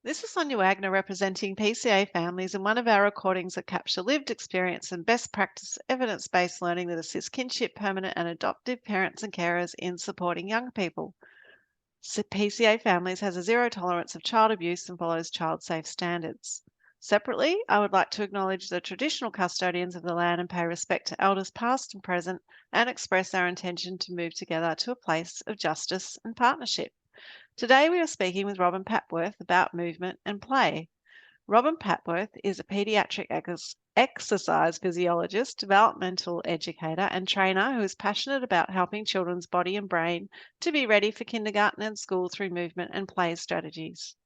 This is Sonia Wagner representing PCA families in one of our recordings that capture lived experience and best practice evidence-based learning that assists kinship, permanent and adoptive parents and carers in supporting young people. PCA families has a zero tolerance of child abuse and follows child-safe standards. Separately, I would like to acknowledge the traditional custodians of the land and pay respect to elders past and present and express our intention to move together to a place of justice and partnership. Today we are speaking with Robyn Papworth about movement and play. Robyn Papworth is a paediatric exercise physiologist, developmental educator, and trainer who is passionate about helping children's body and brain to be ready for kindergarten and school through movement and play strategies.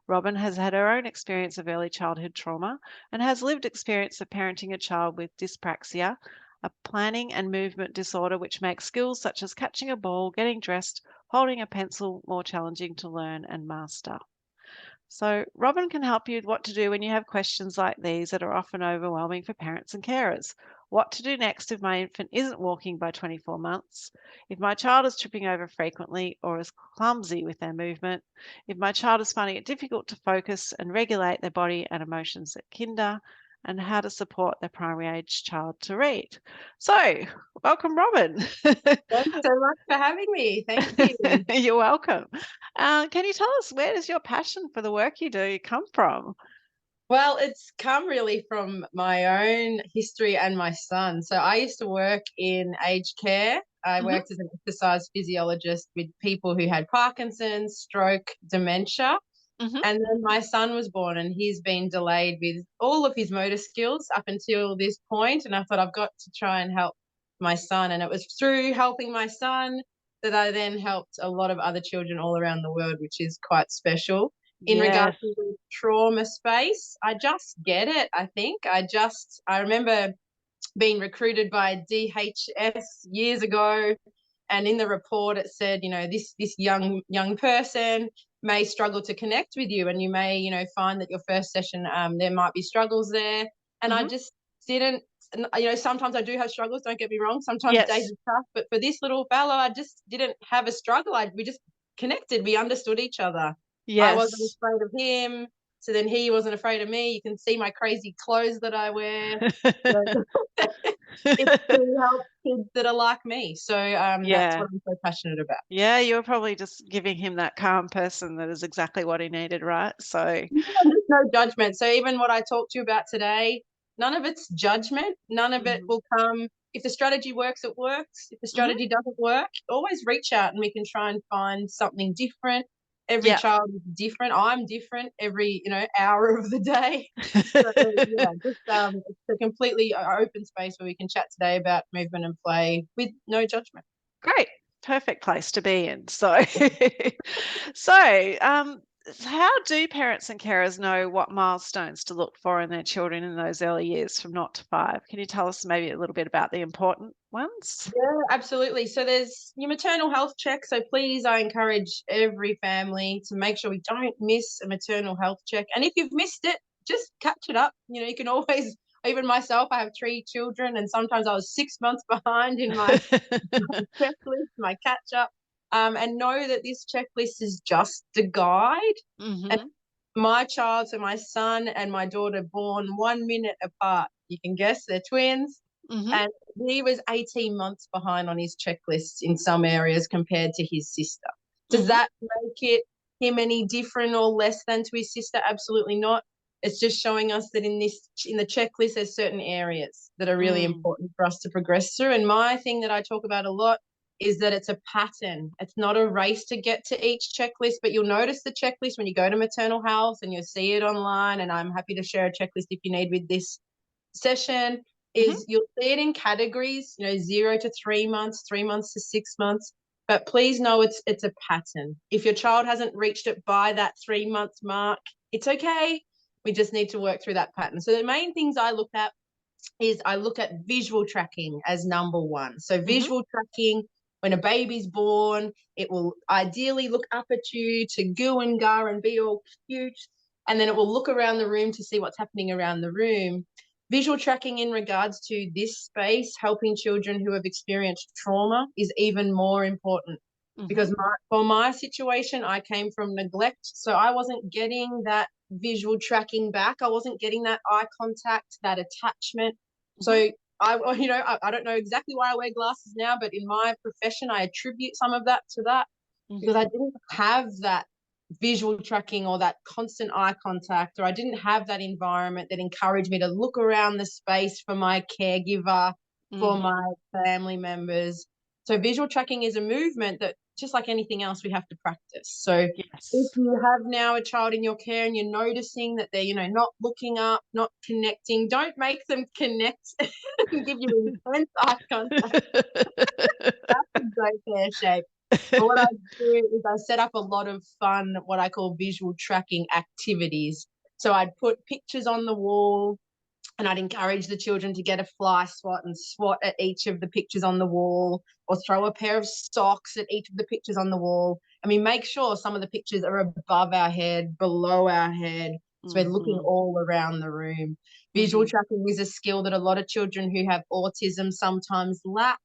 Robyn has had her own experience of early childhood trauma and has lived experience of parenting a child with dyspraxia, a planning and movement disorder which makes skills such as catching a ball, getting dressed, holding a pencil more challenging to learn and master. So Robyn can help you with what to do when you have questions like these that are often overwhelming for parents and carers. What to do next if my infant isn't walking by 24 months? If my child is tripping over frequently or is clumsy with their movement? If my child is finding it difficult to focus and regulate their body and emotions at kinder? And how to support their primary age child to read. So, welcome, Robyn. Thanks so much for having me. Thank you. You're welcome. Can you tell us, where does your passion for the work you do come from? Well, it's come really from my own history and my son. So I used to work in aged care. I Mhm, worked as an exercise physiologist with people who had Parkinson's, stroke, dementia. mhm. And then my son was born and he's been delayed with all of his motor skills up until this point. And I thought I've got to try and help my son. And it was through helping my son that I then helped a lot of other children all around the world, which is quite special. In regards Yes. to the trauma space, I just get it, I think. I remember being recruited by DHS years ago, and in the report it said, this young person may struggle to connect with you, and you may, find that your first session, there might be struggles there. And I Mhm. just didn't, sometimes I do have struggles, don't get me wrong, sometimes days Yes. are tough, but for this little fellow, I just didn't have a struggle. We just connected, we understood each other. I wasn't Yes. afraid of him, so then he wasn't afraid of me. You can see my crazy clothes that I wear. It's to help kids that are like me. So that's Yeah. what I'm so passionate about. Yeah, you were probably just giving him that calm person that is exactly what he needed, right? So Yeah, there's no judgment. So even what I talked to you about today, none of it's judgment. None of it mhm, will come. If the strategy works, it works. If the mhm. strategy doesn't work, always reach out and we can try and find something different. Every Yeah. child is different. I'm different every hour of the day. So yeah, just it's a completely open space where we can chat today about movement and play with no judgment. Great. Perfect place to be in. So so, how do parents and carers know what milestones to look for in their children in those early years from 0 to 5? Can you tell us maybe a little bit about the important ones? Yeah, absolutely. So there's your maternal health check. So please, I encourage every family to make sure we don't miss a maternal health check. And if you've missed it, just catch it up. You can always, even myself, I have 3 children, and sometimes I was 6 months behind in my checklist, my catch up. And know that this checklist is just a guide. And Mhm, my child, so my son and my daughter, born 1 minute apart. You can guess they're twins, mhm, and he was 18 months behind on his checklists in some areas compared to his sister. Does mhm, that make it him any different or less than to his sister? Absolutely not. It's just showing us that in the checklist there's certain areas that are really mm. important for us to progress through. And my thing that I talk about a lot is that it's a pattern. It's not a race to get to each checklist, but you'll notice the checklist when you go to maternal health, and you'll see it online. And I'm happy to share a checklist if you need with this session. Mhm. Is you'll see it in categories, 0 to 3 months, 3 months to 6 months. But please know it's a pattern. If your child hasn't reached it by that 3 month mark, it's okay. We just need to work through that pattern. So the main things I look at is I look at visual tracking as number one. So Mhm. visual tracking, when a baby's born, it will ideally look up at you to goo and gar and be all cute. And then it will look around the room to see what's happening around the room. Visual tracking in regards to this space, helping children who have experienced trauma, is even more important. because for my situation, I came from neglect. So I wasn't getting that visual tracking back. I wasn't getting that eye contact, that attachment. So I don't know exactly why I wear glasses now, but in my profession, I attribute some of that to that because I didn't have that visual tracking or that constant eye contact, or I didn't have that environment that encouraged me to look around the space for my caregiver, for my family members. So visual tracking is a movement that, just like anything else, we have to practice. So if you have now a child in your care and you're noticing that they're, not looking up, not connecting, don't make them connect and give you intense eye contact. That's a great pear-shape. But what I do is I set up a lot of fun, what I call visual tracking activities. So I'd put pictures on the wall and I'd encourage the children to get a fly swat and swat at each of the pictures on the wall, or throw a pair of socks at each of the pictures on the wall. And we make sure some of the pictures are above our head, below our head. So we're looking all around the room. Visual tracking is a skill that a lot of children who have autism sometimes lack,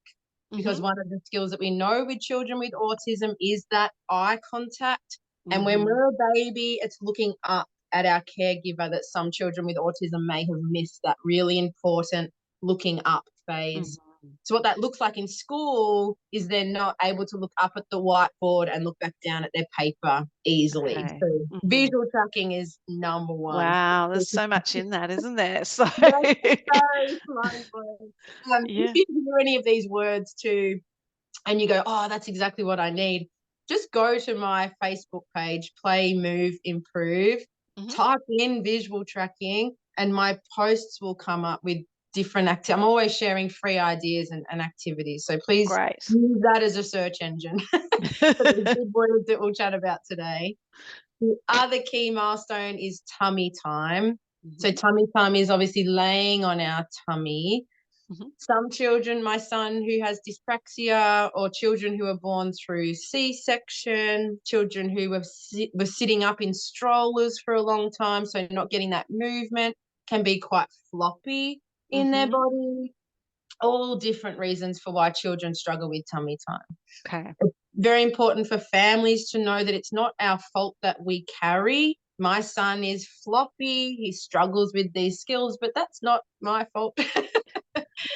because one of the skills that we know with children with autism is that eye contact. And when we're a baby, it's looking up at our caregiver that some children with autism may have missed, that really important looking up phase. So what that looks like in school is they're not able to look up at the whiteboard and look back down at their paper easily. So visual tracking is number one. Wow, there's so much in that, isn't there? So if you hear any of these words too and you go, oh, that's exactly what I need, just go to my Facebook page, Play, Move, Improve, type in visual tracking, and my posts will come up with different activities. I'm always sharing free ideas and activities. So please use that as a search engine for the big words that we'll chat about today. The other key milestone is tummy time. So tummy time is obviously laying on our tummy. Some children, my son who has dyspraxia, or children who are born through C-section, children who were sitting up in strollers for a long time, so not getting that movement, can be quite floppy in their body. All different reasons for why children struggle with tummy time. It's very important for families to know that it's not our fault that we carry. My son is floppy, he struggles with these skills, but that's not my fault.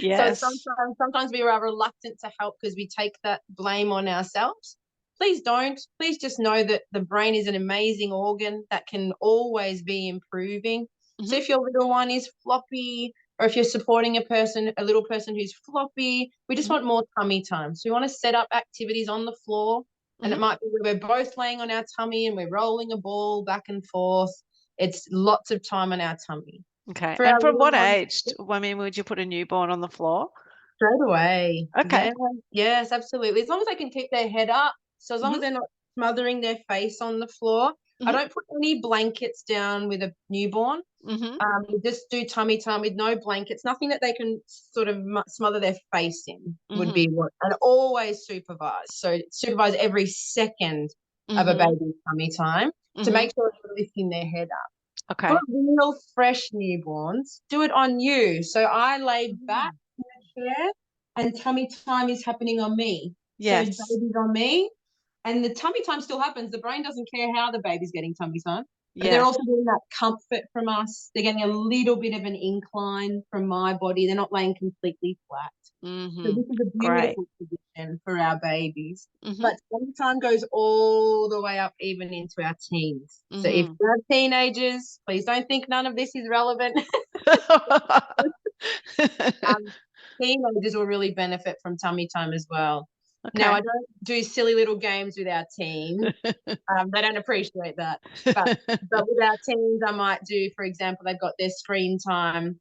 So sometimes we are reluctant to help because we take that blame on ourselves. Please don't. Please just know that the brain is an amazing organ that can always be improving. So if your little one is floppy, or if you're supporting a little person who's floppy, we just want more tummy time. So we want to set up activities on the floor, and it might be where we're both laying on our tummy and we're rolling a ball back and forth. It's lots of time on our tummy. Okay. And from what age? I mean, would you put a newborn on the floor? Straight away. Okay. Yes, absolutely. As long as they can keep their head up. So as long as they're not smothering their face on the floor. I don't put any blankets down with a newborn. We just do tummy time with no blankets, nothing that they can sort of smother their face in would be what, and always supervise. So supervise every second of a baby's tummy time to make sure they're lifting their head up. Okay. For real fresh newborns, do it on you. So I lay back in the chair and tummy time is happening on me. Yes. So baby's on me. And the tummy time still happens. The brain doesn't care how the baby's getting tummy time. But they're also getting that comfort from us. They're getting a little bit of an incline from my body. They're not laying completely flat. So this is a beautiful position for our babies. But tummy time goes all the way up even into our teens. So if you have teenagers, please don't think none of this is relevant. Teenagers will really benefit from tummy time as well. Now, I don't do silly little games with our teens. They don't appreciate that. But with our teens, I might do, for example, they've got their screen time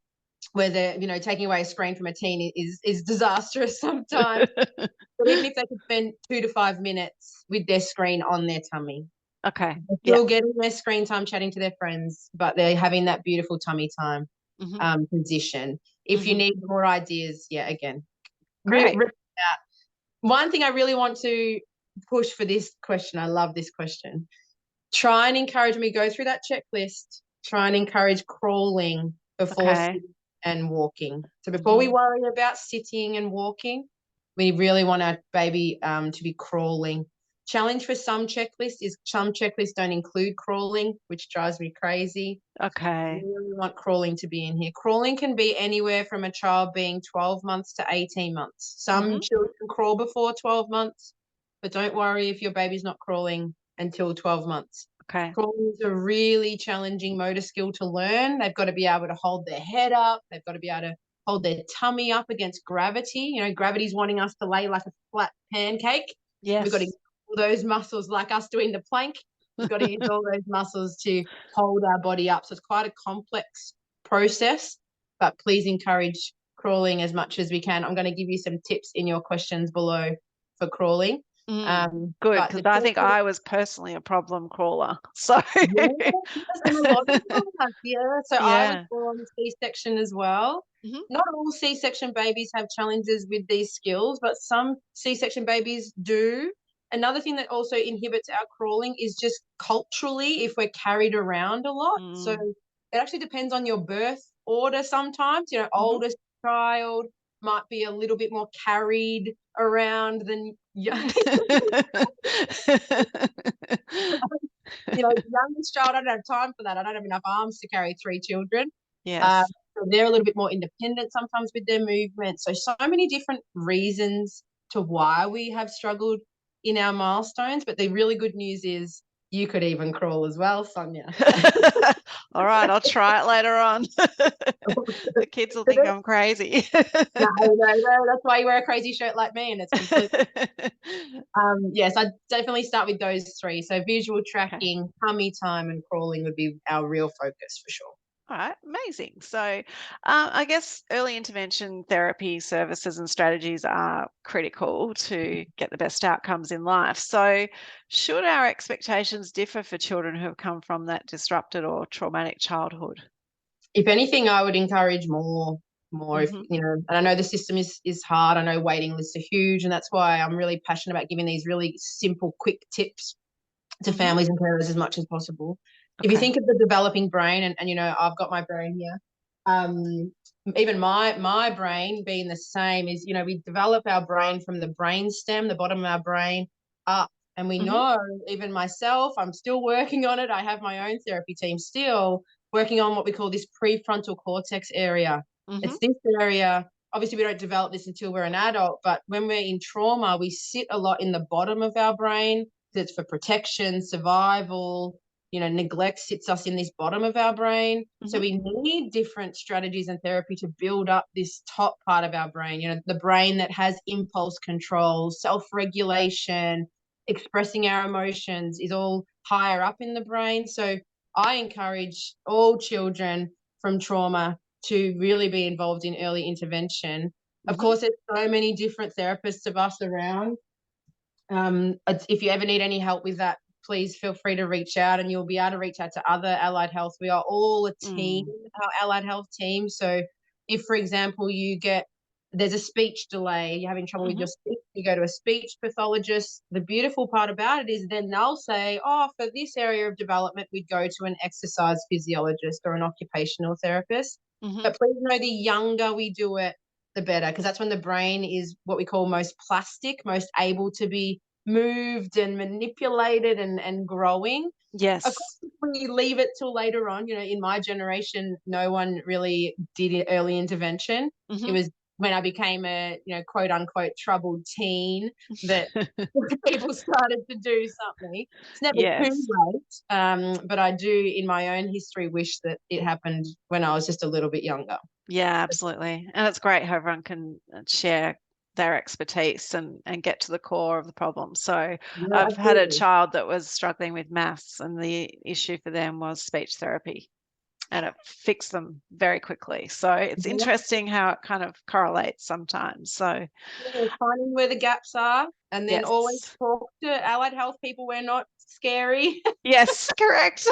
where they're, taking away a screen from a teen is disastrous sometimes. But even if they could spend 2 to 5 minutes with their screen on their tummy. Okay. They're still getting their screen time chatting to their friends, but they're having that beautiful tummy time position. If you need more ideas, again. Great. One thing I really want to push for this question, I love this question. Try and encourage me, go through that checklist, try and encourage crawling before sitting and walking. So before we worry about sitting and walking, we really want our baby to be crawling. Challenge for some checklists is some checklists don't include crawling, which drives me crazy. Okay. We really want crawling to be in here. Crawling can be anywhere from a child being 12 months to 18 months. Some children crawl before 12 months, but don't worry if your baby's not crawling until 12 months. Okay. Crawling is a really challenging motor skill to learn. They've got to be able to hold their head up. They've got to be able to hold their tummy up against gravity. You know, gravity's wanting us to lay like a flat pancake. Yes. We've got to use all those muscles like us doing the plank. We've got to use all those muscles to hold our body up. So it's quite a complex process, but please encourage crawling as much as we can. I'm going to give you some tips in your questions below for crawling. Good, because I think I was personally a problem crawler. So yeah, and a lot of people have, So I was born C-section as well. Not all C-section babies have challenges with these skills, but some C-section babies do. Another thing that also inhibits our crawling is just culturally, if we're carried around a lot. So it actually depends on your birth order sometimes. You know, oldest child might be a little bit more carried around than young. Youngest child, I don't have time for that. I don't have enough arms to carry 3 children. Yes. So they're a little bit more independent sometimes with their movement. So many different reasons to why we have struggled in our milestones. But the really good news is you could even crawl as well, Sonia. All right, I'll try it later on. The kids will think I'm crazy. No, that's why you wear a crazy shirt like me, and it's completely. Yes, I'd definitely start with those 3. So visual tracking, tummy time, and crawling would be our real focus for sure. All right, amazing. So I guess early intervention therapy services and strategies are critical to get the best outcomes in life. So should our expectations differ for children who have come from that disrupted or traumatic childhood? If anything, I would encourage more. If, and I know the system is hard. I know waiting lists are huge, and that's why I'm really passionate about giving these really simple, quick tips to families and carers as much as possible. If you think of the developing brain, and I've got my brain here, even my brain being the same is, we develop our brain from the brain stem, the bottom of our brain, up. And we know, even myself, I'm still working on it. I have my own therapy team still working on what we call this prefrontal cortex area. It's this area. Obviously, we don't develop this until we're an adult, but when we're in trauma, we sit a lot in the bottom of our brain. It's for protection, survival. Neglect sits us in this bottom of our brain. So we need different strategies and therapy to build up this top part of our brain, the brain that has impulse control, self-regulation, expressing our emotions is all higher up in the brain. So I encourage all children from trauma to really be involved in early intervention. Of course, there's so many different therapists of us around. If you ever need any help with that, please feel free to reach out, and you'll be able to reach out to other allied health. We are all a team, our allied health team. So if, for example, there's a speech delay, you're having trouble with your speech, you go to a speech pathologist. The beautiful part about it is then they'll say, for this area of development, we'd go to an exercise physiologist or an occupational therapist. But please know, the younger we do it, the better, because that's when the brain is what we call most plastic, most able to be moved and manipulated and growing. Yes. Of course, if we leave it till later on, in my generation, no one really did early intervention. It was when I became a, quote unquote troubled teen that people started to do something. It's never too late. But I do, in my own history, wish that it happened when I was just a little bit younger. Yeah, absolutely. And it's great how everyone can share their expertise and get to the core of the problem. So I've had a child that was struggling with maths, and the issue for them was speech therapy, and it fixed them very quickly. So it's interesting how it kind of correlates sometimes. So finding where the gaps are, and then always talk to allied health people. We're not scary. Yes, correct.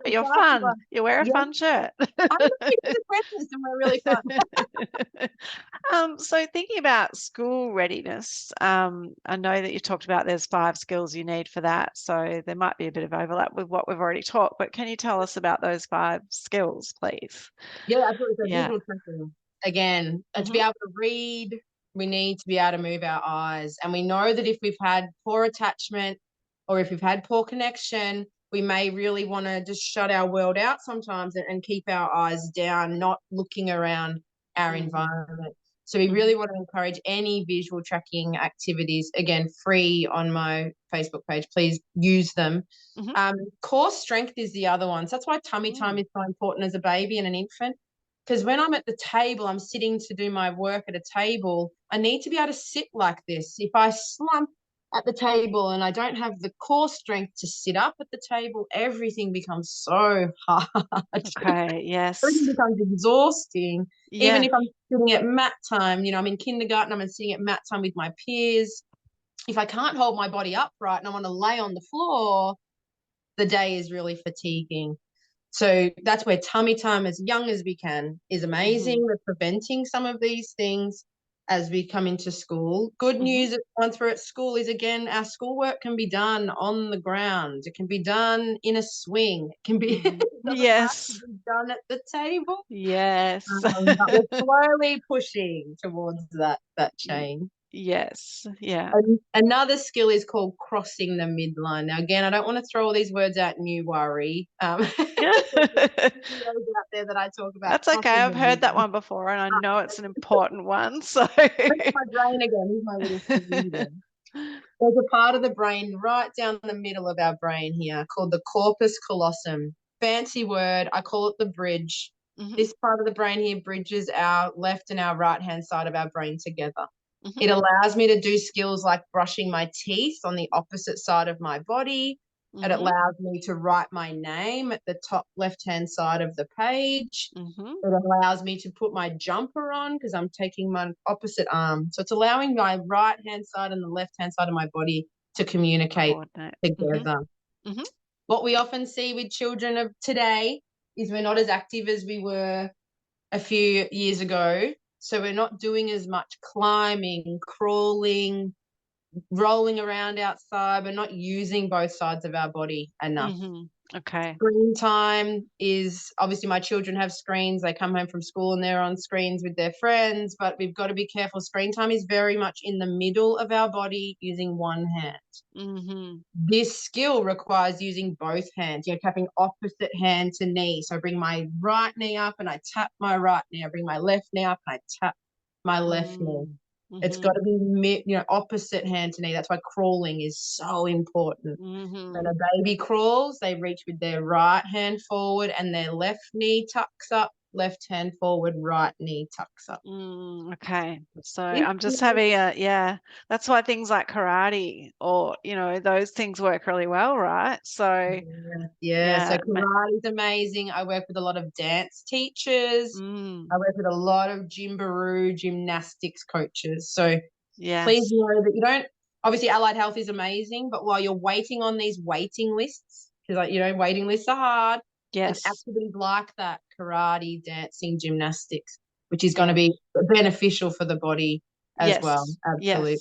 You're fun. You wear a fun shirt. I'm the questions, and we're really fun. So thinking about school readiness, I know that you talked about there's 5 skills you need for that. So there might be a bit of overlap with what we've already talked, but can you tell us about those 5 skills, please? Yeah, absolutely. So visual tracking, again, to be able to read, we need to be able to move our eyes. And we know that if we've had poor attachment or if we've had poor connection, we may really want to just shut our world out sometimes and keep our eyes down, not looking around our environment. So we really want to encourage any visual tracking activities, again, free on my Facebook page. Please use them. Core strength is the other one. So that's why tummy time is so important as a baby and an infant. Because when I'm at the table, I'm sitting to do my work at a table, I need to be able to sit like this. If I slump at the table and I don't have the core strength to sit up at the table, everything becomes so hard. Okay, yes. Everything becomes exhausting. Yeah. Even if I'm sitting at mat time, I'm in kindergarten, I'm sitting at mat time with my peers. If I can't hold my body upright and I want to lay on the floor, the day is really fatiguing. So that's where tummy time, as young as we can, is amazing. We're preventing some of these things as we come into school. Good news once we're at school is, again, our schoolwork can be done on the ground. It can be done in a swing. It can be it doesn't have to be done at the table. Yes. But we're slowly pushing towards that change. Yes. Yeah. Another skill is called crossing the midline. Now, again, I don't want to throw all these words out and you worry. There's videos out there that I talk about. That's okay. I've heard that one before, and I know it's an important one. So my brain again. Here's my little finger. There's a part of the brain right down the middle of our brain here called the corpus callosum. Fancy word. I call it the bridge. This part of the brain here bridges our left and our right hand side of our brain together. It allows me to do skills like brushing my teeth on the opposite side of my body. It allows me to write my name at the top left-hand side of the page. It allows me to put my jumper on because I'm taking my opposite arm. So it's allowing my right-hand side and the left-hand side of my body to communicate together. What we often see with children of today is we're not as active as we were a few years ago. So we're not doing as much climbing, crawling, rolling around outside. We're not using both sides of our body enough. Okay. Screen time is, obviously my children have screens. They come home from school and they're on screens with their friends, but we've got to be careful. Screen time is very much in the middle of our body using one hand. This skill requires using both hands, tapping opposite hand to knee. So I bring my right knee up and I tap my right knee. I bring my left knee up and I tap my left knee. It's got to be opposite hand to knee. That's why crawling is so important. When a baby crawls, they reach with their right hand forward and their left knee tucks up, left hand forward, right knee tucks up. Okay. So I'm just having that's why things like karate or, those things work really well, right? So so karate is amazing. I work with a lot of dance teachers. I work with a lot of Gymbaroo gymnastics coaches. So please know that you don't, obviously allied health is amazing, but while you're waiting on these waiting lists, because waiting lists are hard, it's activities like that, karate, dancing, gymnastics, which is going to be beneficial for the body as well. Absolutely.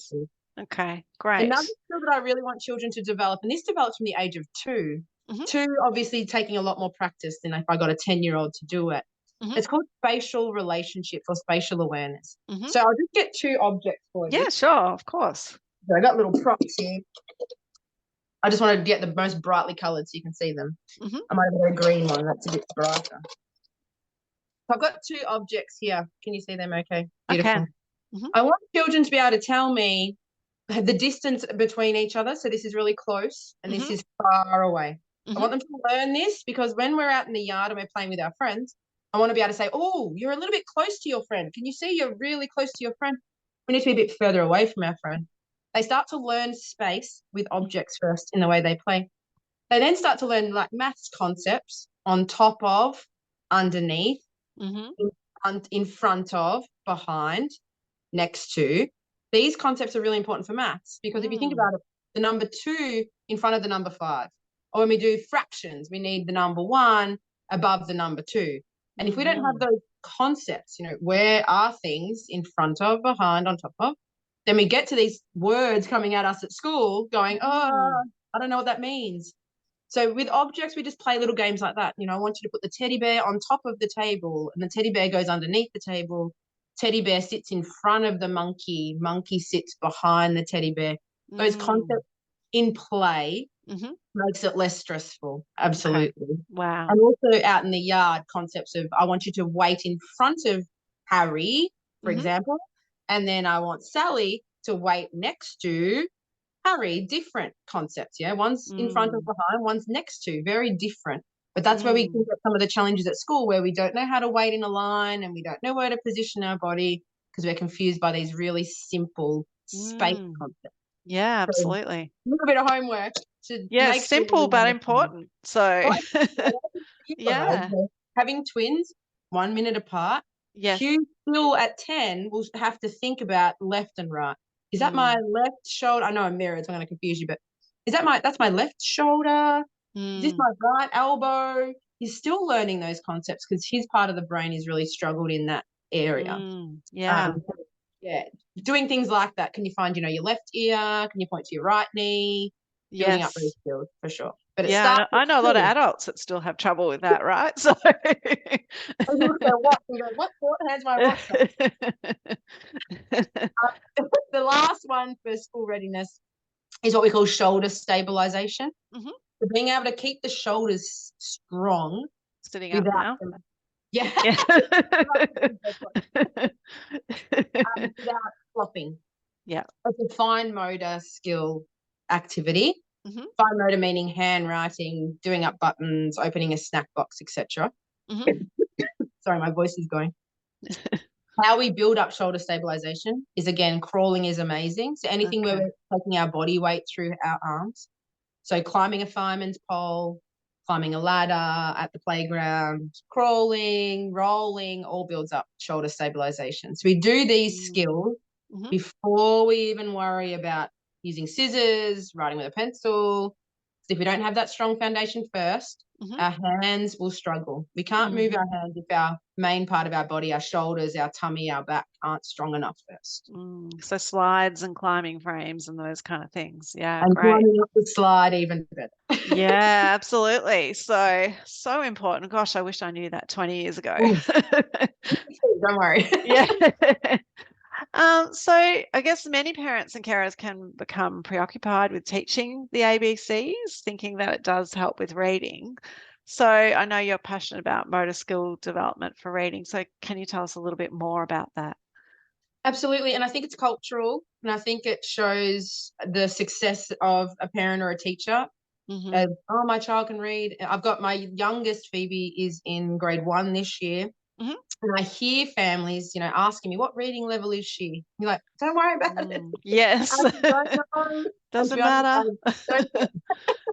Okay, great. Another skill that I really want children to develop, and this develops from the age of 2, 2 obviously taking a lot more practice than if I got a 10-year-old to do it. It's called spatial relationships or spatial awareness. So I'll just get 2 objects for you. Yeah, sure, of course. So I got little props here. I just want to get the most brightly coloured so you can see them. I might have a green one. That's a bit brighter. So I've got 2 objects here. Can you see them okay? Beautiful. I want children to be able to tell me the distance between each other. So this is really close and this is far away. I want them to learn this because when we're out in the yard and we're playing with our friends, I want to be able to say, oh, you're a little bit close to your friend. Can you see you're really close to your friend? We need to be a bit further away from our friend. They start to learn space with objects first in the way they play. They then start to learn like maths concepts on top of, underneath, in front of, behind, next to. These concepts are really important for maths because if you think about it, the number 2 in front of the number 5. Or when we do fractions, we need the number 1 above the number 2. And if we don't have those concepts, where are things in front of, behind, on top of, then we get to these words coming at us at school going, oh, I don't know what that means. So with objects, we just play little games like that. I want you to put the teddy bear on top of the table and the teddy bear goes underneath the table. teddy bear sits in front of the monkey sits behind the teddy bear. Those concepts in play makes it less stressful. Absolutely. Okay. Wow. And also out in the yard, concepts of I want you to wait in front of Harry, for example, and then I want Sally to wait next to Harry. Different concepts, yeah. One's in front or behind, one's next to, very different. But that's where we can get some of the challenges at school where we don't know how to wait in a line and we don't know where to position our body because we're confused by these really simple space concepts. Yeah, absolutely. So a little bit of homework to make simple but important. So yeah. Having twins 1 minute apart. Yes. Hugh still at 10 will have to think about left and right. Is that my left shoulder? I know I'm mirrored, so I'm going to confuse you, but that's my left shoulder? Is this my right elbow? He's still learning those concepts because his part of the brain is really struggled in that area. Yeah. Doing things like that. Can you find, your left ear? Can you point to your right knee? Building up those skills for sure. But it starts. I know a lot of adults that still have trouble with that, right? So what hand's my right side? The last one for school readiness is what we call shoulder stabilisation. So being able to keep the shoulders strong. Sitting up now. Without flopping. Yeah. It's a fine motor skill activity. Fine motor meaning handwriting, doing up buttons, opening a snack box, etc. Sorry, my voice is going. How we build up shoulder stabilization is, again, crawling is amazing. So anything where we're taking our body weight through our arms. So climbing a fireman's pole, climbing a ladder at the playground, crawling, rolling, all builds up shoulder stabilization. So we do these skills before we even worry about using scissors, writing with a pencil. So if we don't have that strong foundation first, our hands will struggle. We can't move our hands if our main part of our body, our shoulders, our tummy, our back aren't strong enough first. So slides and climbing frames and those kind of things. Yeah, and great. climbing up the slide even better. Yeah, absolutely. So important. Gosh, I wish I knew that 20 years ago. Don't worry. Yeah. So I guess many parents and carers can become preoccupied with teaching the ABCs, thinking that it does help with reading. So I know you're passionate about motor skill development for reading. So can you tell us a little bit more about that? Absolutely. And I think it's cultural, and I think it shows the success of a parent or a teacher. As, oh, my child can read. I've got my youngest, Phoebe, is in grade 1 this year. And I hear families, asking me, what reading level is she? You're like, don't worry about it. Yes. Doesn't matter.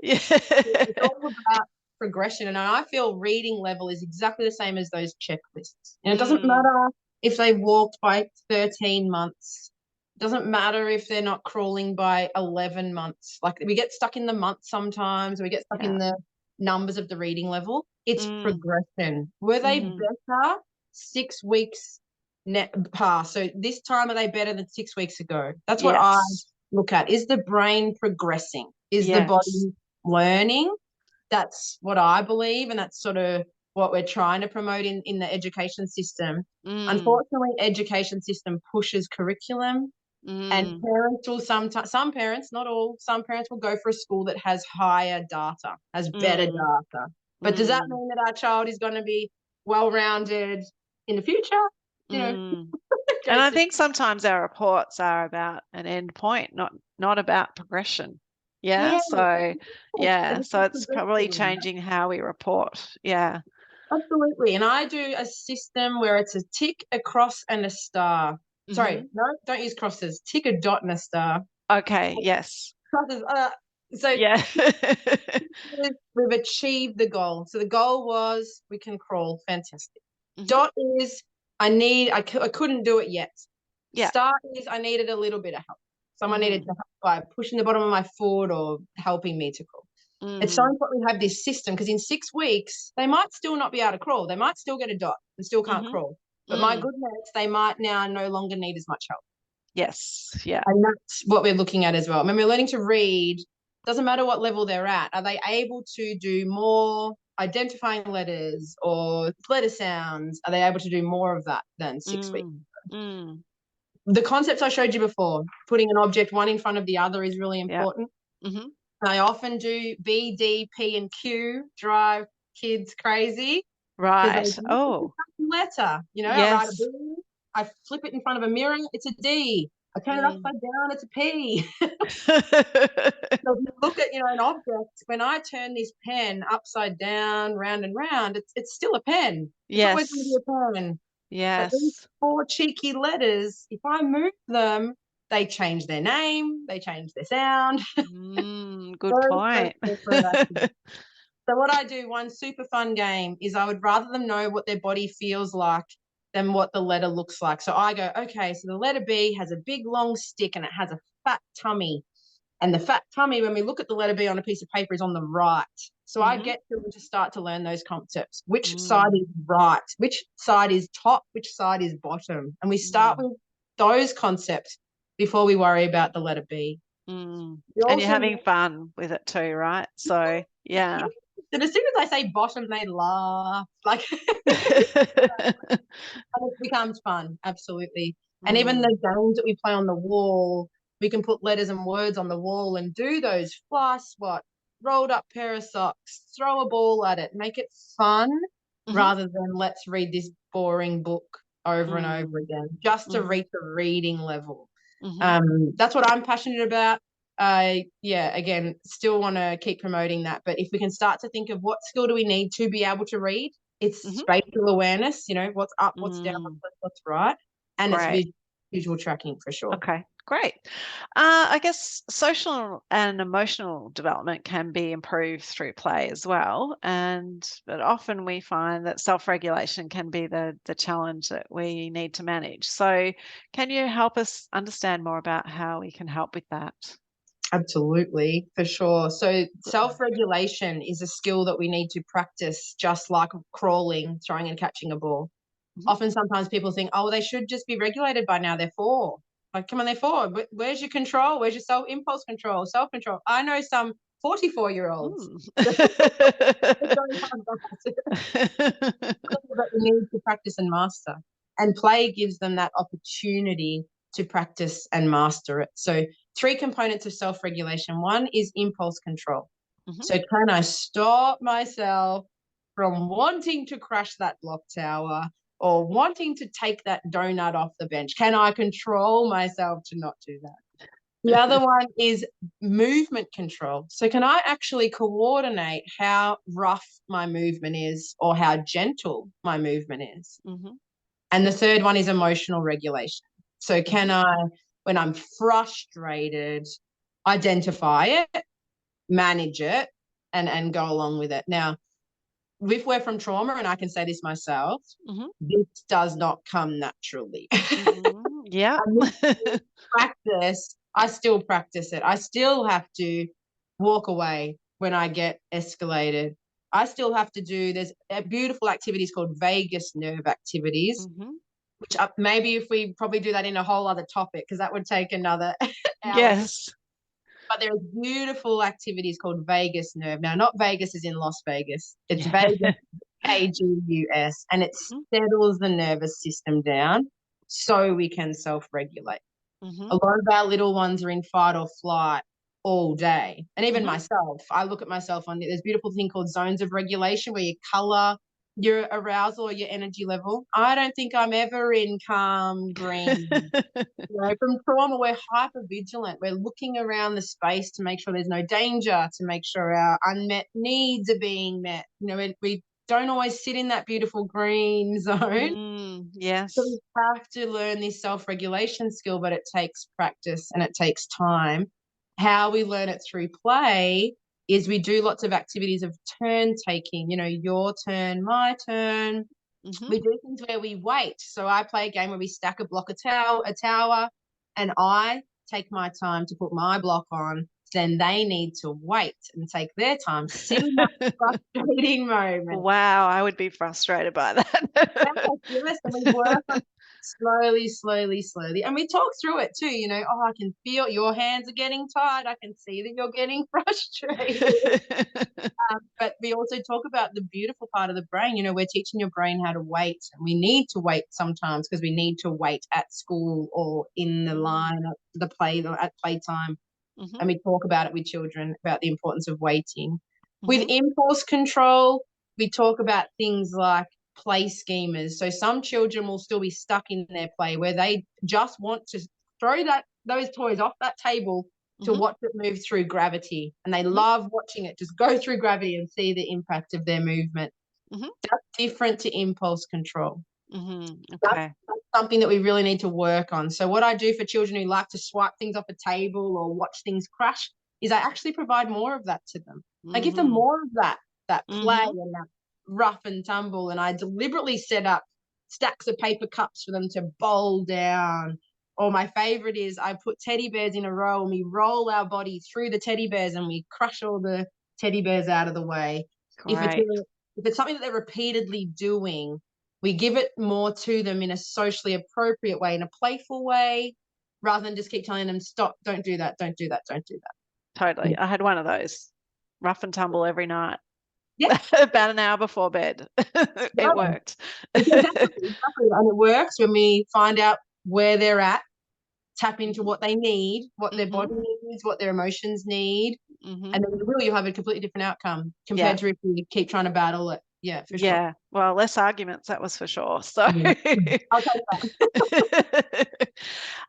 Yeah. It's all about progression. And I feel reading level is exactly the same as those checklists. And it doesn't matter if they walked by 13 months. It doesn't matter if they're not crawling by 11 months. Like, we get stuck in the months sometimes. We get stuck in the numbers of the reading level. It's progression. Were they better 6 weeks past? So this time, are they better than 6 weeks ago? That's what I look at. Is the brain progressing? Is the body learning? That's what I believe, and that's sort of what we're trying to promote in the education system. Unfortunately, education system pushes curriculum, and parents will some parents, not all, some parents will go for a school that has higher data, has better data. But does that mean that our child is going to be well-rounded in the future? And I think sometimes our reports are about an end point, not about progression. So it's probably changing how we report. Absolutely. And I do a system where it's a tick, a cross, and a star. Sorry, no, don't use crosses. Tick, a dot, and a star. Okay, yes. Crosses. We've achieved the goal. So the goal was we can crawl. Fantastic. Dot is I couldn't do it yet. Star is I needed a little bit of help. Someone needed to help by pushing the bottom of my foot or helping me to crawl. It's so important we have this system, because in 6 weeks, they might still not be able to crawl. They might still get a dot and still can't crawl. But my goodness, they might now no longer need as much help. Yes, yeah. And that's what we're looking at as well. When we're learning to read, doesn't matter what level they're at. Are they able to do more identifying letters or letter sounds? Are they able to do more of that than 6 weeks? Mm. The concepts I showed you before, putting an object one in front of the other is really important. Mm-hmm. I often do B, D, P, and Q drive kids crazy because they Right. Oh, letter. I write a yes. B, I flip it in front of a mirror, it's a D. I turn it upside down, it's a P. So if you look at, an object, when I turn this pen upside down, round and round, it's still a pen. It's always going to Yes. be a pen. But these Yes. 4 cheeky letters, if I move them, they change their name, they change their sound. Good Very point. stressful for that. So what I do, one super fun game, is I would rather them know what their body feels like than what the letter looks like. So I go, okay, so the letter B has a big long stick and it has a fat tummy. And the fat tummy, when we look at the letter B on a piece of paper, is on the right. So I get them to start to learn those concepts. Which side is right? Which side is top? Which side is bottom? And we start with those concepts before we worry about the letter B. And you're having fun with it too, right? So, yeah. And as soon as I say bottom, they laugh. And it becomes fun, absolutely. And even the games that we play on the wall, we can put letters and words on the wall and do those fly swat, rolled up pair of socks, throw a ball at it, make it fun rather than let's read this boring book over and over again, just to reach a reading level. That's what I'm passionate about. Again, still want to keep promoting that. But if we can start to think of what skill do we need to be able to read, it's spatial awareness, what's up, what's down, what's right. And it's visual tracking for sure. Okay, great. I guess social and emotional development can be improved through play as well. But often we find that self-regulation can be the challenge that we need to manage. So can you help us understand more about how we can help with that? Absolutely, for sure. So self-regulation is a skill that we need to practice, just like crawling, throwing and catching a ball. Often sometimes people think, oh, they should just be regulated by now. They're 4. Like, come on, they're 4. Where's your control? Where's your impulse control, self-control? I know some 44-year-olds that don't have that. But we need to practice and master. And play gives them that opportunity to practice and master it. So 3 components of self-regulation. 1 is impulse control. So can I stop myself from wanting to crash that block tower or wanting to take that donut off the bench? Can I control myself to not do that? The other one is movement control. So can I actually coordinate how rough my movement is or how gentle my movement is? And the third one is emotional regulation. So can I, when I'm frustrated, identify it, manage it, and go along with it? Now, if we're from trauma, and I can say this myself, this does not come naturally. Yeah. Practice, I still practice it. I still have to walk away when I get escalated. I still have to do, there's beautiful activities called vagus nerve activities, which maybe if we probably do that in a whole other topic, because that would take another hour. Yes. But there are beautiful activities called vagus nerve. Now, not Vegas is in Las Vegas. It's vagus, Agus, and it settles the nervous system down so we can self-regulate. A lot of our little ones are in fight or flight all day. And even myself, I look at myself on, there's a beautiful thing called zones of regulation where you color your arousal or your energy level. I don't think I'm ever in calm green. From trauma, we're hyper vigilant. We're looking around the space to make sure there's no danger, to make sure our unmet needs are being met. We don't always sit in that beautiful green zone. Yes. So we have to learn this self-regulation skill, but it takes practice and it takes time. How we learn it through play is we do lots of activities of turn taking, your turn, my turn. We do things where we wait. So I play a game where we stack a block, a tower, and I take my time to put my block on. Then they need to wait and take their time, sit in that frustrating moment. Wow, I would be frustrated by that. Yes, and we work on slowly. And we talk through it too, you know, oh, I can feel your hands are getting tired. I can see that you're getting frustrated. But we also talk about the beautiful part of the brain. You know, we're teaching your brain how to wait. And we need to wait sometimes because we need to wait at school or in the line at the play at playtime. Mm-hmm. And we talk about it with children about the importance of waiting. Mm-hmm. With impulse control, we talk about things like play schemas. So some children will still be stuck in their play where they just want to throw those toys off that table to Mm-hmm. watch it move through gravity. And they love watching it just go through gravity and see the impact of their movement. Mm-hmm. That's different to impulse control. Mm-hmm. Okay. That's something that we really need to work on. So what I do for children who like to swipe things off a table or watch things crash is I actually provide more of that to them. I give them more of that play and that rough and tumble. And I deliberately set up stacks of paper cups for them to bowl down. Or my favorite is I put teddy bears in a row and we roll our body through the teddy bears and we crush all the teddy bears out of the way. If it's something that they're repeatedly doing, we give it more to them in a socially appropriate way, in a playful way, rather than just keep telling them, stop, don't do that, don't do that, don't do that. Totally. I had one of those. Rough and tumble every night. Yeah. About an hour before bed. It worked. Exactly. And it works when we find out where they're at, tap into what they need, what their body needs, what their emotions need, and then really you'll have a completely different outcome compared to if you keep trying to battle it. Yeah, for sure. Yeah, well, less arguments, that was for sure. So, I'll take that.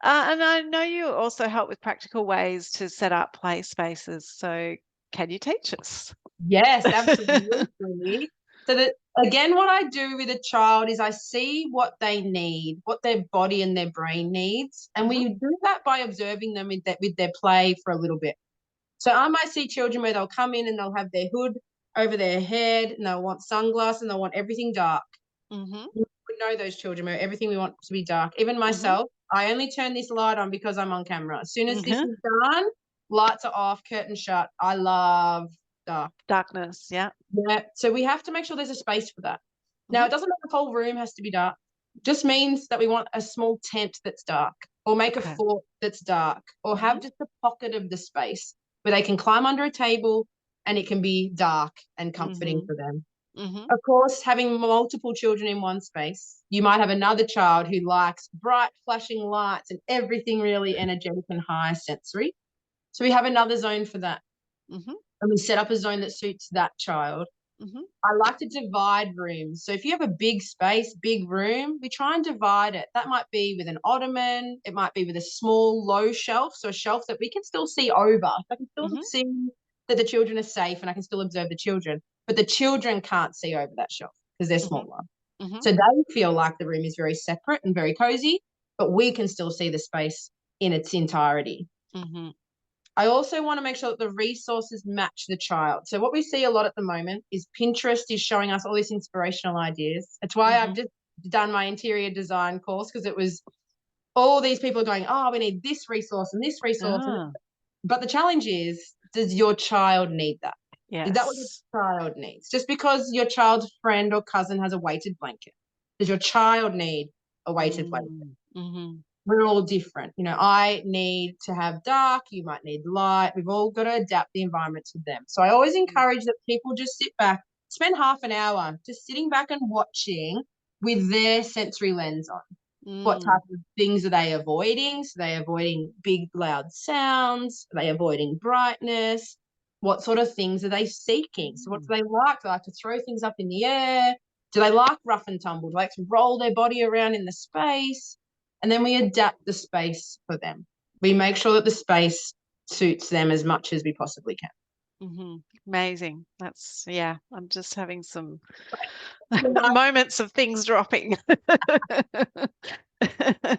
And I know you also help with practical ways to set up play spaces. So, can you teach us? Yes, absolutely. So that again, what I do with a child is I see what they need, what their body and their brain needs, and we do that by observing them with their play for a little bit. So I might see children where they'll come in and they'll have their hood over their head and they'll want sunglasses and they'll want everything dark. You would know those children where everything we want to be dark. Even myself, I only turn this light on because I'm on camera. As soon as this is done, lights are off, curtain shut. I love darkness. Yeah. So we have to make sure there's a space for that. Now, it doesn't mean the whole room has to be dark. It just means that we want a small tent that's dark, or make a fort that's dark, or have just a pocket of the space where they can climb under a table and it can be dark and comforting for them. Of course, having multiple children in one space, you might have another child who likes bright flashing lights and everything really energetic and high sensory. So we have another zone for that. And we set up a zone that suits that child. I like to divide rooms. So if you have a big space, big room, we try and divide it. That might be with an ottoman. It might be with a small, low shelf. So a shelf that we can still see over. I can still see that the children are safe and I can still observe the children. But the children can't see over that shelf because they're smaller. So they feel like the room is very separate and very cozy, but we can still see the space in its entirety. I also want to make sure that the resources match the child. So what we see a lot at the moment is Pinterest is showing us all these inspirational ideas. That's why I've just done my interior design course, because it was all these people are going, oh, we need this resource and this resource. But the challenge is, does your child need that? Is that what your child needs? Just because your child's friend or cousin has a weighted blanket, does your child need a weighted blanket? We're all different. You know, I need to have dark, you might need light. We've all got to adapt the environment to them. So I always encourage that people just sit back, spend half an hour just sitting back and watching with their sensory lens on. What type of things are they avoiding? So they're avoiding big, loud sounds. Are they avoiding brightness? What sort of things are they seeking? So what do they like? Do they like to throw things up in the air? Do they like rough and tumble? Do they like to roll their body around in the space? And then we adapt the space for them. We make sure that the space suits them as much as we possibly can. Amazing. That's, I'm just having some moments of things dropping. I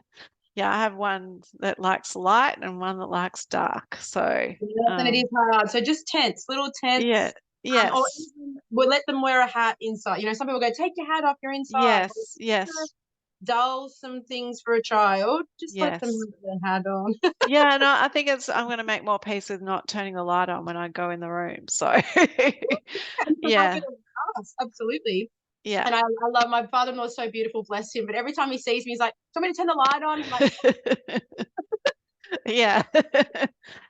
have one that likes light and one that likes dark. So and it is hard. So just tents, little tents. Or we'll let them wear a hat inside. You know, some people go, take your hat off, you're inside. Yes. Dull some things for a child. Just let them have their hat on. No, I think I'm going to make more peace with not turning the light on when I go in the room. So Absolutely. Yeah. And I love my father-in-law, is so beautiful, bless him. But every time he sees me, he's like, "Do you want me to turn the light on?" I'm like, Yeah.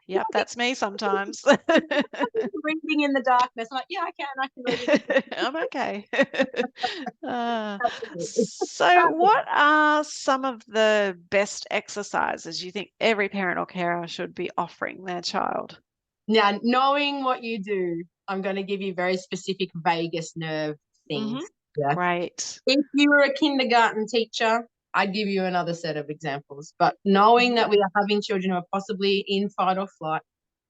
Yep, that's me sometimes. reading in the darkness. I'm like, "Yeah, I can read it." I'm okay. Absolutely. So what are some of the best exercises you think every parent or carer should be offering their child? Now, knowing what you do, I'm going to give you very specific vagus nerve things. Yeah. Great. If you were a kindergarten teacher, I'd give you another set of examples. But knowing that we are having children who are possibly in fight or flight,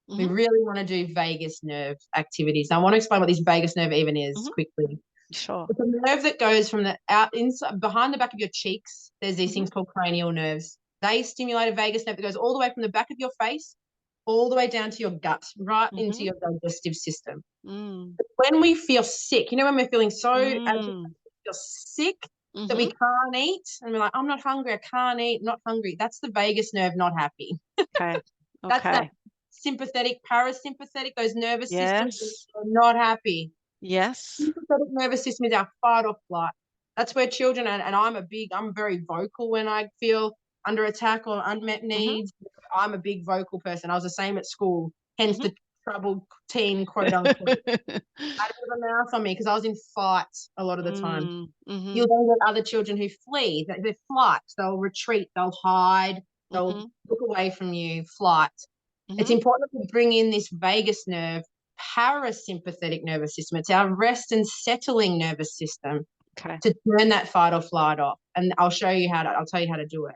we really want to do vagus nerve activities. Now, I want to explain what this vagus nerve even is quickly. Sure. It's a nerve that goes from the inside, behind the back of your cheeks. There's these things called cranial nerves. They stimulate a vagus nerve that goes all the way from the back of your face, all the way down to your gut, right into your digestive system. When we feel sick, when we're feeling so agitated, feel sick that we can't eat, and we're like, "I'm not hungry, I can't eat, not hungry." That's the vagus nerve not happy. Okay. That's that Okay. sympathetic, parasympathetic, those nervous systems Yes. are not happy. Yes. Sympathetic nervous system is our fight or flight. That's where children, and I'm very vocal when I feel under attack or unmet needs. I'm a big vocal person. I was the same at school, hence the troubled teen, quote unquote. I had a bit of a mouth on me because I was in fight a lot of the time. You'll then get other children who flee. They're flight. They'll retreat. They'll hide. They'll look away from you. Flight. It's important to bring in this vagus nerve, parasympathetic nervous system. It's our rest and settling nervous system to turn that fight or flight off. And I'll tell you how to do it.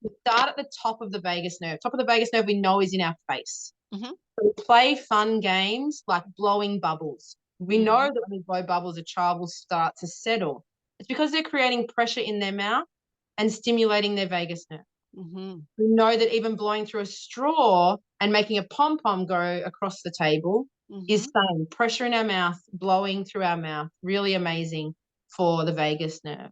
We start at the top of the vagus nerve. Top of the vagus nerve we know is in our face. So we play fun games like blowing bubbles. We know that when we blow bubbles, a child will start to settle. It's because they're creating pressure in their mouth and stimulating their vagus nerve. We know that even blowing through a straw and making a pom-pom go across the table is same. Pressure in our mouth, blowing through our mouth. Really amazing for the vagus nerve.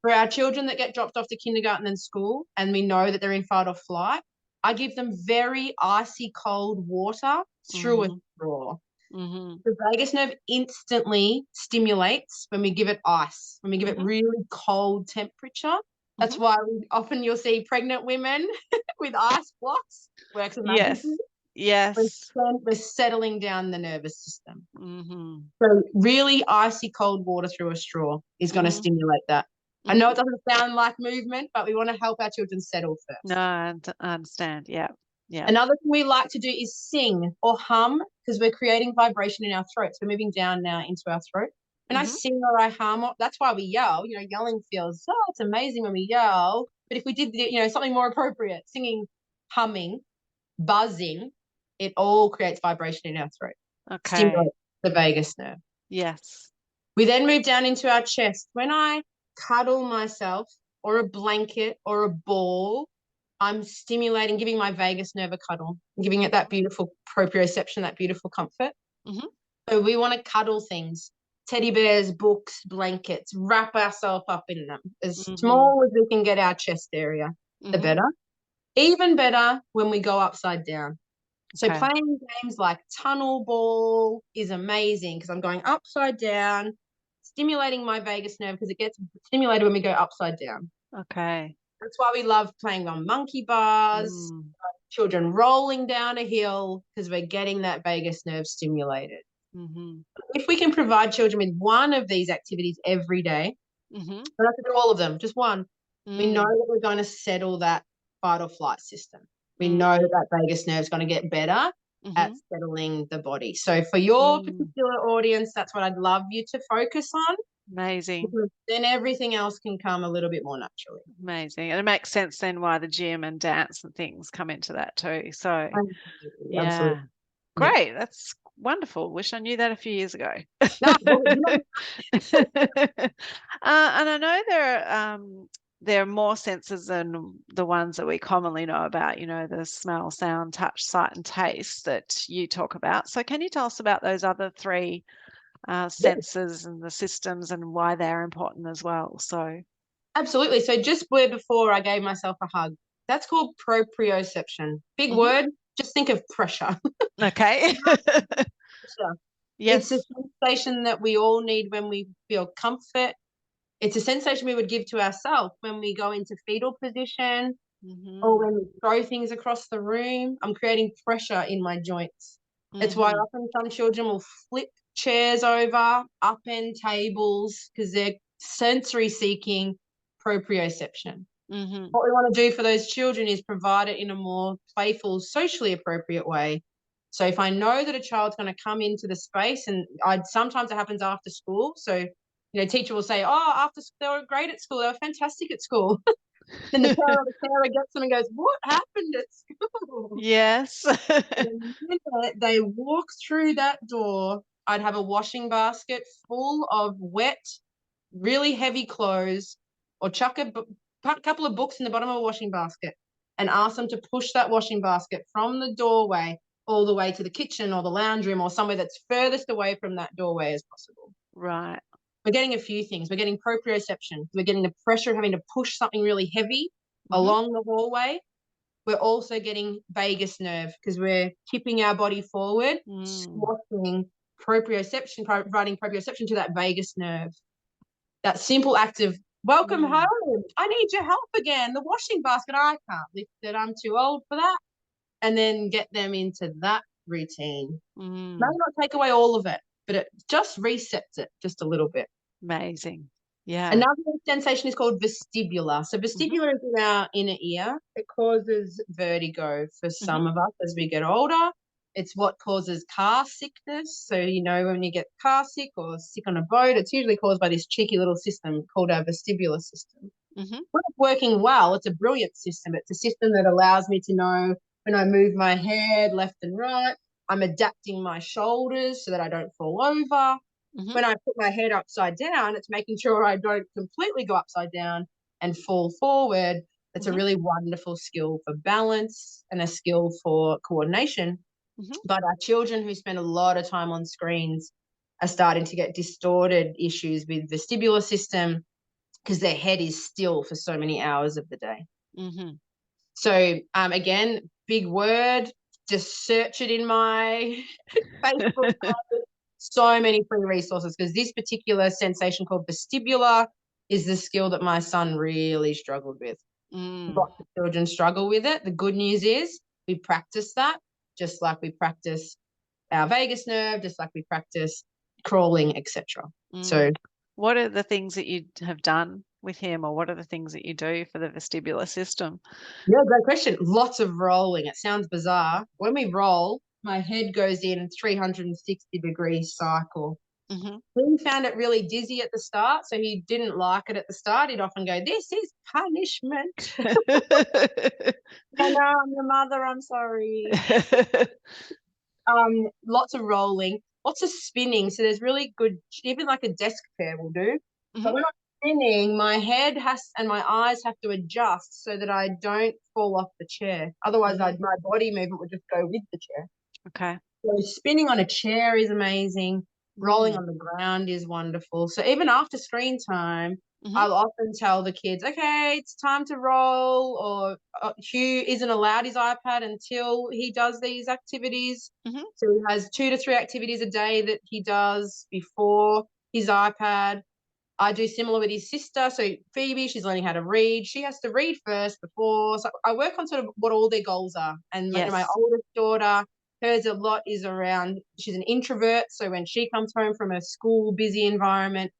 For our children that get dropped off to kindergarten and school, and we know that they're in fight or flight, I give them very icy cold water through a straw. The vagus nerve instantly stimulates when we give it ice, when we give it really cold temperature. That's why often you'll see pregnant women with ice blocks. Works amazing. Yes. We're settling down the nervous system. So really icy cold water through a straw is going to stimulate that. I know it doesn't sound like movement, but we want to help our children settle first. No, I understand. Yeah. Another thing we like to do is sing or hum because we're creating vibration in our throats. We're moving down now into our throat. And I sing or I hum. That's why we yell. Yelling feels, it's amazing when we yell. But if we did, something more appropriate, singing, humming, buzzing, it all creates vibration in our throat. Okay. Stimulates the vagus nerve. Yes. We then move down into our chest. When I cuddle myself or a blanket or a ball, I'm stimulating, giving my vagus nerve a cuddle, giving it that beautiful proprioception, that beautiful comfort. So we want to cuddle things, teddy bears, books, blankets, wrap ourselves up in them. As small as we can get our chest area, the better. Even better when we go upside down. So playing games like tunnel ball is amazing because I'm going upside down, stimulating my vagus nerve because it gets stimulated when we go upside down. Okay. That's why we love playing on monkey bars, children rolling down a hill because we're getting that vagus nerve stimulated. If we can provide children with one of these activities every day, we don't have to do all of them, just one. We know that we're going to settle that fight or flight system. We know that vagus nerve is going to get better at settling the body. So for your particular audience, that's what I'd love you to focus on. Amazing. Because then everything else can come a little bit more naturally. Amazing. And it makes sense then why the gym and dance and things come into that too. So, Absolutely. Great. That's wonderful. Wish I knew that a few years ago. No, And I know there are more senses than the ones that we commonly know about, the smell, sound, touch, sight, and taste that you talk about. So can you tell us about those other three senses and the systems and why they're important as well? So absolutely. So just before I gave myself a hug, that's called propreoception. Big word. Just think of pressure. Okay. Pressure. It's a Yes. sensation that we all need when we feel comfort. It's a sensation we would give to ourselves when we go into fetal position or Mm-hmm. when we throw things across the room. I'm creating pressure in my joints. It's why Mm-hmm. often some children will flip chairs over, upend tables, because they're sensory seeking proprioception. Mm-hmm. What we want to do for those children is provide it in a more playful, socially appropriate way. So if I know that a child's going to come into the space, and sometimes it happens after school. So, teacher will say, "Oh, after they were great at school, they were fantastic at school." Then the carer gets them and goes, "What happened at school?" Yes. And the minute they walk through that door, I'd have a washing basket full of wet, really heavy clothes, or chuck a couple of books in the bottom of a washing basket and ask them to push that washing basket from the doorway all the way to the kitchen or the lounge room or somewhere that's furthest away from that doorway as possible. Right. We're getting a few things. We're getting proprioception. We're getting the pressure of having to push something really heavy Mm-hmm. along the hallway. We're also getting vagus nerve because we're tipping our body forward, Mm. squatting proprioception, providing proprioception to that vagus nerve. That simple act of welcome Mm. home. I need your help again. The washing basket, I can't lift it. I'm too old for that. And then get them into that routine. May Mm. not take away all of it, but it just resets it just a little bit. Amazing. Yeah. Another sensation is called vestibular. So Mm-hmm. vestibular is in our inner ear. It causes vertigo for Mm-hmm. some of us as we get older. It's what causes car sickness. So, when you get car sick or sick on a boat, it's usually caused by this cheeky little system called our vestibular system. Mm-hmm. When it's working well, it's a brilliant system. It's a system that allows me to know when I move my head left and right, I'm adapting my shoulders so that I don't fall over. Mm-hmm. When I put my head upside down, it's making sure I don't completely go upside down and fall forward. It's a Mm-hmm. really wonderful skill for balance and a skill for coordination. Mm-hmm. But our children who spend a lot of time on screens are starting to get distorted issues with vestibular system because their head is still for so many hours of the day. Mm-hmm. So again, big word, just search it in my Facebook. So many free resources because this particular sensation called vestibular is the skill that my son really struggled with. Mm. Lots of children struggle with it. The good news is we practice that just like we practice our vagus nerve, just like we practice crawling, etc. Mm. So What are the things that you have done with him, or what are the things that you do for the vestibular system? yeah, great question. Lots of rolling. It sounds bizarre. When we roll, my head goes in 360-degree cycle. Mm-hmm. He found it really dizzy at the start, so he didn't like it at the start. He'd often go, "This is punishment." I know, I'm your mother. I'm sorry. Lots of rolling, lots of spinning. So there's really good, even like a desk chair will do. Mm-hmm. But when I'm spinning, my head has and my eyes have to adjust so that I don't fall off the chair. Otherwise, Mm-hmm. my body movement would just go with the chair. Okay. So spinning on a chair is amazing. Rolling Mm. on the ground is wonderful. So even after screen time, Mm-hmm. I'll often tell the kids, okay, it's time to roll, or Hugh isn't allowed his iPad until he does these activities. Mm-hmm. So he has 2 to 3 activities a day that he does before his iPad. I do similar with his sister. So Phoebe, she's learning how to read. She has to read first before. So I work on sort of what all their goals are. And my Yes. oldest daughter, hers a lot is around, she's an introvert. So when she comes home from a school busy environment,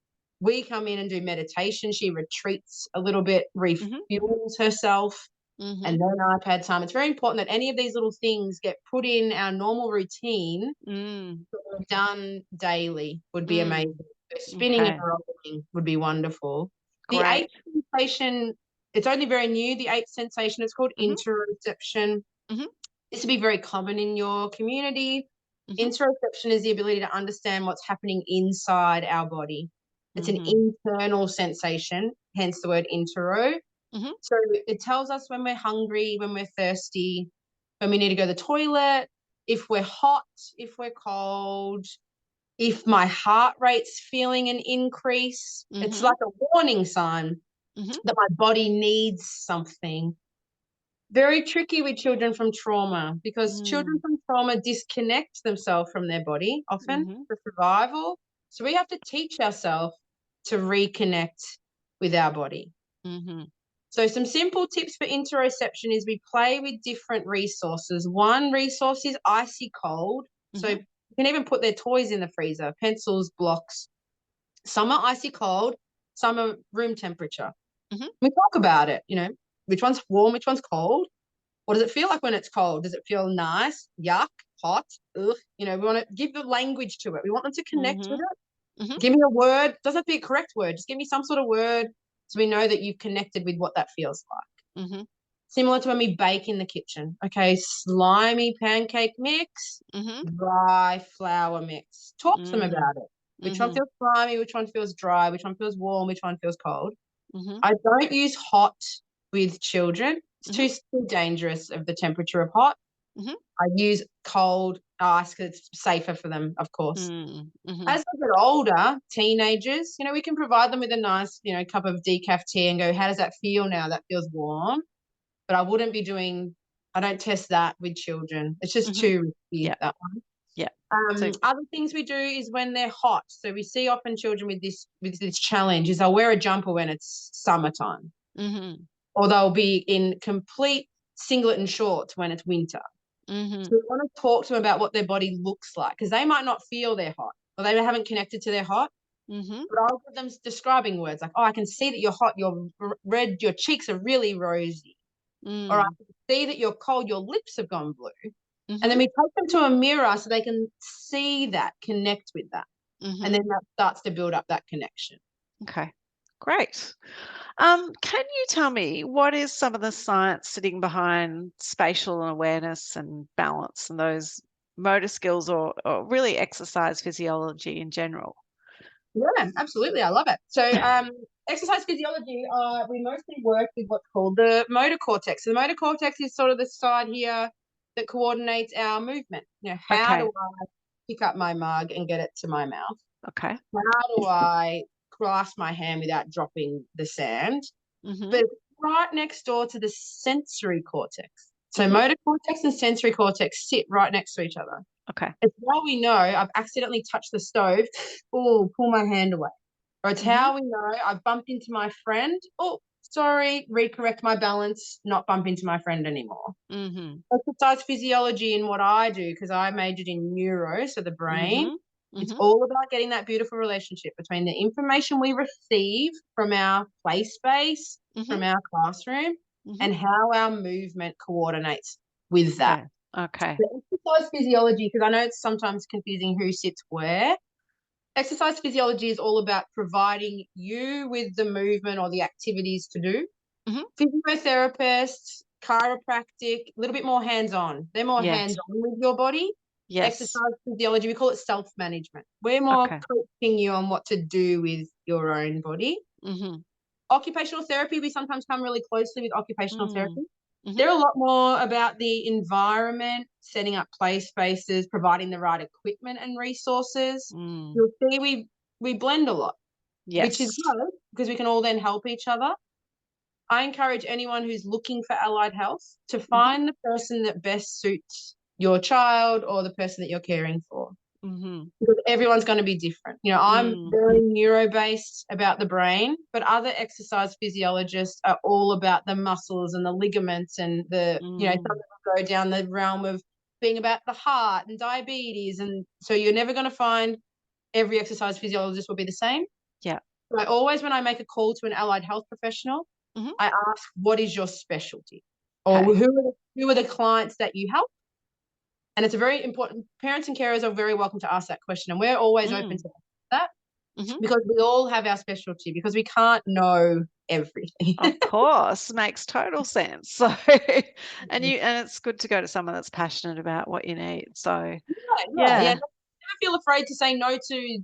we come in and do meditation. She retreats a little bit, Mm-hmm. refuels herself, Mm-hmm. and then iPad time. It's very important that any of these little things get put in our normal routine, Mm. done daily would be amazing. Mm. So spinning and Okay. rolling would be wonderful. The Great. eighth sensation, it's only very new, the eighth sensation, it's called Mm-hmm. interoception. Mm-hmm. This would be very common in your community. Mm-hmm. Interoception is the ability to understand what's happening inside our body. It's an Mm-hmm. internal sensation, hence the word intero. Mm-hmm. So it tells us when we're hungry, when we're thirsty, when we need to go to the toilet, if we're hot, if we're cold, if my heart rate's feeling an increase. It's Mm-hmm. like a warning sign Mm-hmm. that my body needs something. Very tricky with children from trauma, because children Mm. from trauma disconnect themselves from their body often Mm-hmm. for survival. So we have to teach ourselves to reconnect with our body. Mm-hmm. So some simple tips for interoception is we play with different resources. One resource is icy cold. So Mm-hmm. you can even put their toys in the freezer, pencils, blocks. Some are icy cold, some are room temperature. Mm-hmm. We talk about it, which one's warm, which one's cold. What does it feel like when it's cold? Does it feel nice, yuck, hot, ugh? We want to give the language to it. We want them to connect with it. Mm-hmm. Give me a word. Doesn't have to be a correct word. Just give me some sort of word so we know that you've connected with what that feels like. Mm-hmm. Similar to when we bake in the kitchen. Okay, slimy pancake mix, Mm-hmm. dry flour mix. Talk to them Mm-hmm. about it. Which one feels slimy? Which one feels dry? Which one feels warm? Which one feels cold? Mm-hmm. I don't use hot with children. It's Mm-hmm. too dangerous of the temperature of hot. Mm-hmm. I use cold ice because it's safer for them, of course. Mm-hmm. As they get older, teenagers, we can provide them with a nice, cup of decaf tea and go, how does that feel now? That feels warm. But I don't test that with children. It's just Mm-hmm. too risky, Yeah. that one. Yeah. So, Other things we do is when they're hot. So we see often children with this challenge is they'll wear a jumper when it's summertime, mm-hmm. or they'll be in complete singlet and shorts when it's winter. Mm-hmm. So we want to talk to them about what their body looks like, because they might not feel they're hot, or they haven't connected to their hot. Mm-hmm. But I'll give them describing words like, oh, I can see that you're hot, you're red, your cheeks are really rosy. Or I can see that you're cold, your lips have gone blue. Mm-hmm. And then we take them to a mirror so they can see that, connect with that. Mm-hmm. And then that starts to build up that connection. Okay, great. Can you tell me what is some of the science sitting behind spatial awareness and balance and those motor skills or really exercise physiology in general? Yeah, absolutely. I love it. So exercise physiology, we mostly work with what's called the motor cortex. So the motor cortex is sort of the side here that coordinates our movement. How Okay, do I pick up my mug and get it to my mouth? okay. How do I grasp my hand without dropping the sand? Mm-hmm. But it's right next door to the sensory cortex. So Mm-hmm. motor cortex and sensory cortex sit right next to each other. Okay. It's how we know I've accidentally touched the stove. Oh, pull my hand away. Or it's Mm-hmm. how we know I've bumped into my friend. Oh, sorry, recorrect my balance, not bump into my friend anymore. Mm-hmm. Exercise physiology in what I do, because I majored in neuro, so the brain. Mm-hmm. It's Mm-hmm. all about getting that beautiful relationship between the information we receive from our play space, Mm-hmm. from our classroom, Mm-hmm. and how our movement coordinates with that. Okay. So exercise physiology, because I know it's sometimes confusing who sits where. Exercise physiology is all about providing you with the movement or the activities to do. Mm-hmm. Physiotherapists, chiropractic, a little bit more hands-on. They're more Yes. hands-on with your body. Yes. Exercise physiology, we call it self-management. We're more Okay. coaching you on what to do with your own body. Mm-hmm. Occupational therapy, we sometimes come really closely with occupational therapy. Mm-hmm. They're a lot more about the environment, setting up play spaces, providing the right equipment and resources. Mm. You'll see we blend a lot, which is Yes. good because we can all then help each other. I encourage anyone who's looking for allied health to find the person that best suits your child or the person that you're caring for. Mm-hmm. Because everyone's going to be different. I'm very neuro-based about the brain, but other exercise physiologists are all about the muscles and the ligaments and some people go down the realm of being about the heart and diabetes. And so you're never going to find every exercise physiologist will be the same. Yeah. So I always, when I make a call to an allied health professional, Mm-hmm. I ask, what is your specialty? Okay. Or who are the clients that you help? And it's a very important, parents and carers are very welcome to ask that question. And we're always open to that because we all have our specialty, because we can't know everything. Of course, makes total sense. So, and it's good to go to someone that's passionate about what you need. So, Yeah. Never feel afraid to say no to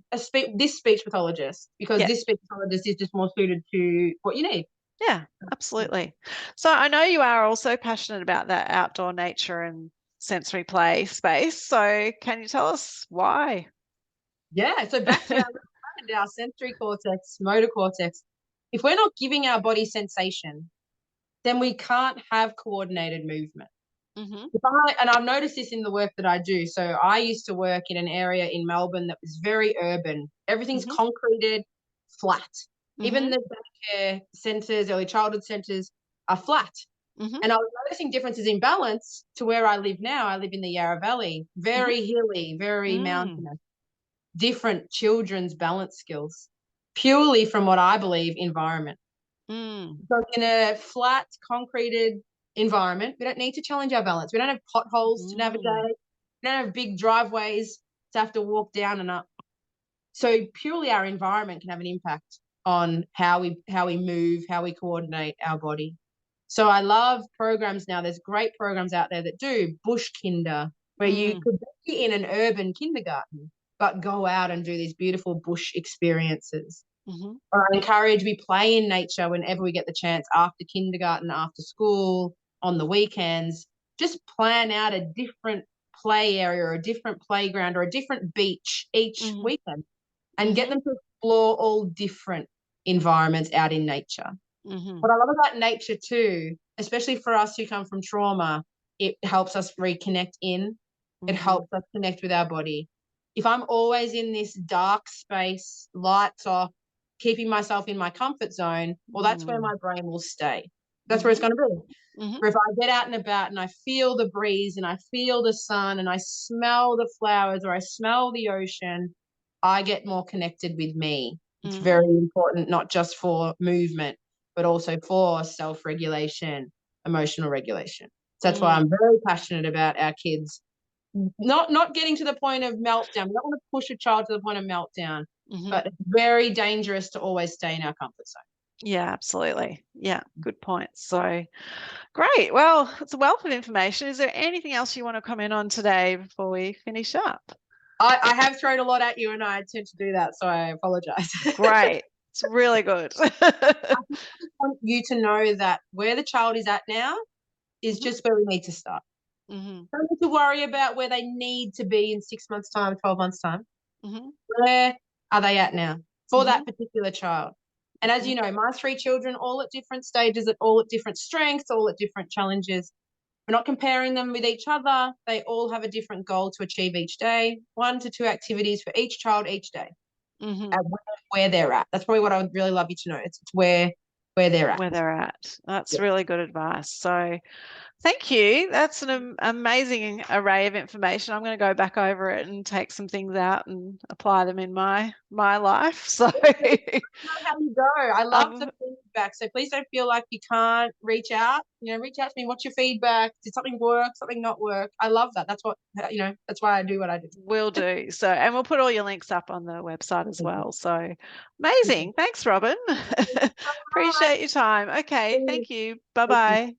this speech pathologist, because this speech pathologist is just more suited to what you need. Yeah, absolutely. So I know you are also passionate about that outdoor nature and sensory play space. So can you tell us why? Yeah, so back to our sensory cortex, motor cortex. If we're not giving our body sensation, then we can't have coordinated movement. Mm-hmm. And I've noticed this in the work that I do. So I used to work in an area in Melbourne that was very urban. Everything's Mm-hmm. concreted, flat. Even Mm-hmm. the daycare centres, early childhood centres are flat. Mm-hmm. And I was noticing differences in balance to where I live now. I live in the Yarra Valley, very hilly, very mountainous, different children's balance skills, purely from what I believe environment. Mm. So in a flat, concreted environment, we don't need to challenge our balance. We don't have potholes to navigate. We don't have big driveways to have to walk down and up. So purely our environment can have an impact on how we move, how we coordinate our body. So I love programs now. There's great programs out there that do bush kinder, where you could be in an urban kindergarten, but go out and do these beautiful bush experiences. Mm-hmm. Or I encourage we play in nature whenever we get the chance, after kindergarten, after school, on the weekends. Just plan out a different play area or a different playground or a different beach each weekend and get them to explore all different environments out in nature. What I love about nature too, especially for us who come from trauma, it helps us reconnect in. It helps us connect with our body. If I'm always in this dark space, lights off, keeping myself in my comfort zone, well, that's where my brain will stay. That's where it's going to be. But if I get out and about and I feel the breeze and I feel the sun and I smell the flowers or I smell the ocean, I get more connected with me. It's very important, not just for movement, but also for self-regulation, emotional regulation. So that's why I'm very passionate about our kids not getting to the point of meltdown. We don't want to push a child to the point of meltdown, but it's very dangerous to always stay in our comfort zone. Yeah, absolutely. Yeah, good point. So great. Well, it's a wealth of information. Is there anything else you want to comment on today before we finish up? I have thrown a lot at you and I tend to do that, so I apologize. Great. It's really good. I want you to know that where the child is at now is just where we need to start. Don't need to worry about where they need to be in 6 months' time, 12 months' time. Where are they at now for that particular child? And as you know, my 3 children, all at different stages, all at different strengths, all at different challenges. We're not comparing them with each other. They all have a different goal to achieve each day, 1 to 2 activities for each child each day. And where they're at. That's probably what I would really love you to know. It's where they're at. Where they're at. That's really good advice. So thank you. That's an amazing array of information. I'm going to go back over it and take some things out and apply them in my life. So I know how you go. I love the feedback. So please don't feel like you can't reach out. Reach out to me. What's your feedback? Did something work? Something not work? I love that. That's what, that's why I do what I do. Will do. So, and we'll put all your links up on the website as well. So amazing. Thanks, Robyn. Appreciate your time. Okay. Thank you. Bye-bye.